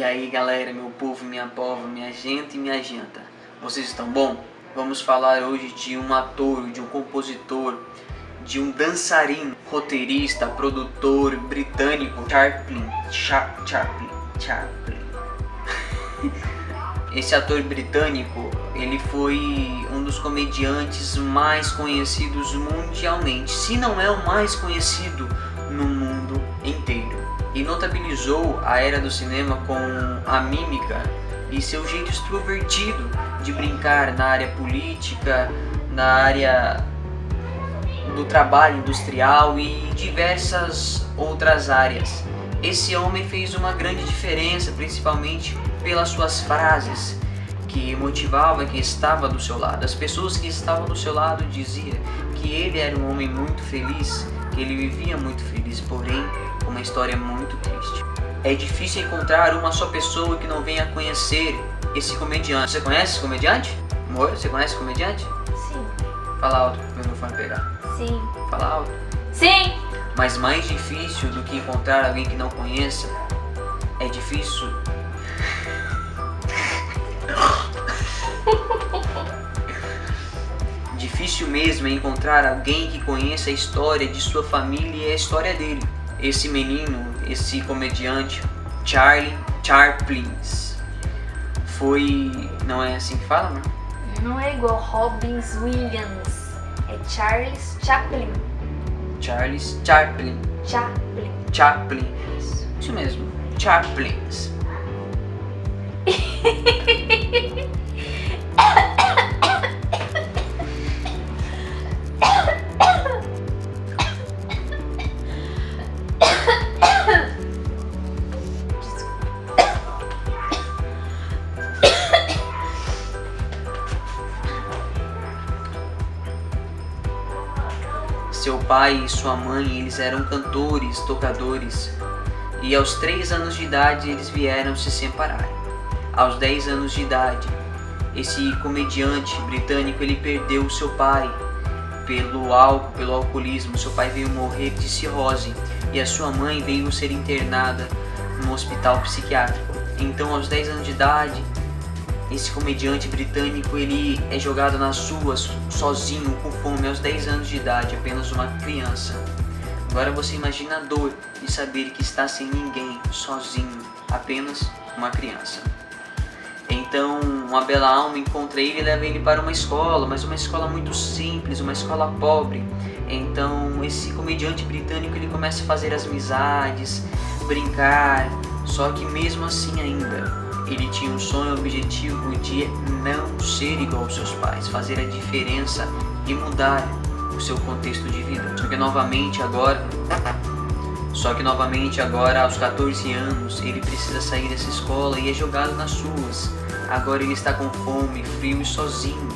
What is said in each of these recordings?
E aí galera, meu povo, minha pova, minha gente e minha janta, vocês estão bom? Vamos falar hoje de um ator, de um compositor, de um dançarino, roteirista, produtor britânico, Chaplin. Esse ator britânico, ele foi um dos comediantes mais conhecidos mundialmente, se não é o mais conhecido no mundo inteiro. E notabilizou a era do cinema com a mímica e seu jeito extrovertido de brincar na área política, na área do trabalho industrial e diversas outras áreas. Esse homem fez uma grande diferença, principalmente pelas suas frases que motivavam quem estava do seu lado. As pessoas que estavam do seu lado diziam que ele era um homem muito feliz, que ele vivia muito feliz, porém com uma história muito triste. É difícil encontrar uma só pessoa que não venha conhecer esse comediante. Você conhece esse comediante? Amor, você conhece esse comediante? Sim. Fala alto para o microfone pegar. Sim. Fala alto. Sim. Mas mais difícil do que encontrar alguém que não conheça, é difícil... Difícil mesmo é encontrar alguém que conheça a história de sua família e a história dele. Esse menino, esse comediante, Charlie Chaplin, foi... Não é assim que fala, né? Não é igual Robin Williams. É Charles Chaplin. Charles Chaplin. Chaplin. Chaplin. Isso mesmo. Chaplin. Seu pai e sua mãe, eles eram cantores, tocadores, e aos 3 anos de idade eles vieram se separar. Aos 10 anos de idade, esse comediante britânico, ele perdeu seu pai pelo álcool, pelo alcoolismo. Seu pai veio morrer de cirrose e a sua mãe veio ser internada no hospital psiquiátrico. Então, aos 10 anos de idade, esse comediante britânico, ele é jogado nas ruas sozinho, com fome, aos 10 anos de idade, apenas uma criança. Agora você imagina a dor de saber que está sem ninguém, sozinho, apenas uma criança. Então uma bela alma encontra ele e leva ele para uma escola, mas uma escola muito simples, uma escola pobre. Então esse comediante britânico, ele começa a fazer as amizades, brincar, só que mesmo assim ainda ele tinha um sonho, um objetivo de não ser igual aos seus pais, fazer a diferença e mudar o seu contexto de vida. Só que novamente agora, aos 14 anos, ele precisa sair dessa escola e é jogado nas ruas. Agora ele está com fome, frio e sozinho.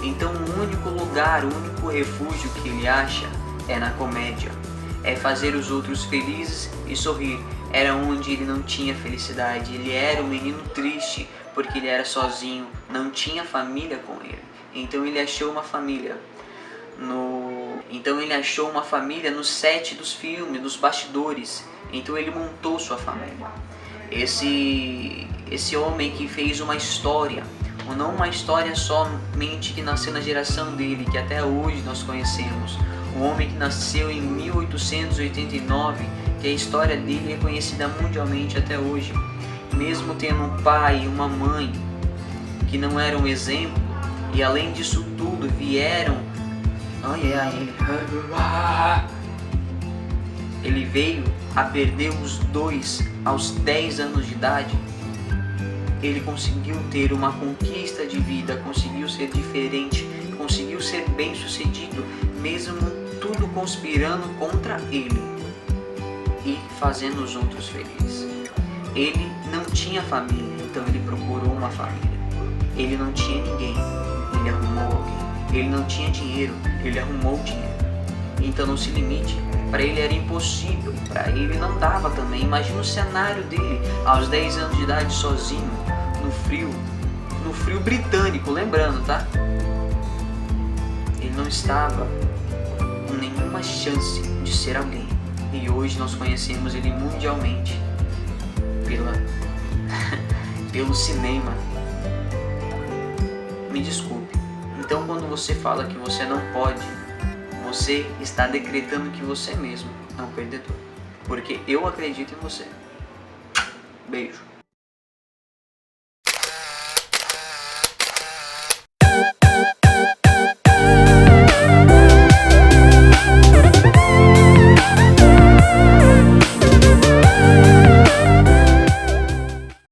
Então o único lugar, o único refúgio que ele acha é na comédia. É fazer os outros felizes e sorrir. Era onde ele não tinha felicidade. Ele era um menino triste porque ele era sozinho, não tinha família com ele. Então ele achou uma família no set dos filmes, nos bastidores. Então ele montou sua família. Esse homem que fez uma história, ou não uma história somente que nasceu na geração dele, que até hoje nós conhecemos. Um homem que nasceu em 1889, que a história dele é conhecida mundialmente até hoje. Mesmo tendo um pai e uma mãe que não eram um exemplo, e além disso tudo vieram... Ele veio a perder os 2 aos 10 anos de idade. Ele conseguiu ter uma conquista de vida, conseguiu ser diferente, conseguiu ser bem sucedido, mesmo tudo conspirando contra ele e fazendo os outros felizes. Ele não tinha família, então ele procurou uma família. Ele não tinha ninguém, ele arrumou alguém. Ele não tinha dinheiro, ele arrumou dinheiro. Então não se limite. Para ele era impossível, para ele não dava também. Imagina o cenário dele aos 10 anos de idade, sozinho, no frio britânico, lembrando, tá? Ele não estava com nenhuma chance de ser alguém. E hoje nós conhecemos ele mundialmente pela pelo cinema. Me desculpe. Então, quando você fala que você não pode, você está decretando que você mesmo é um perdedor. Porque eu acredito em você. Beijo.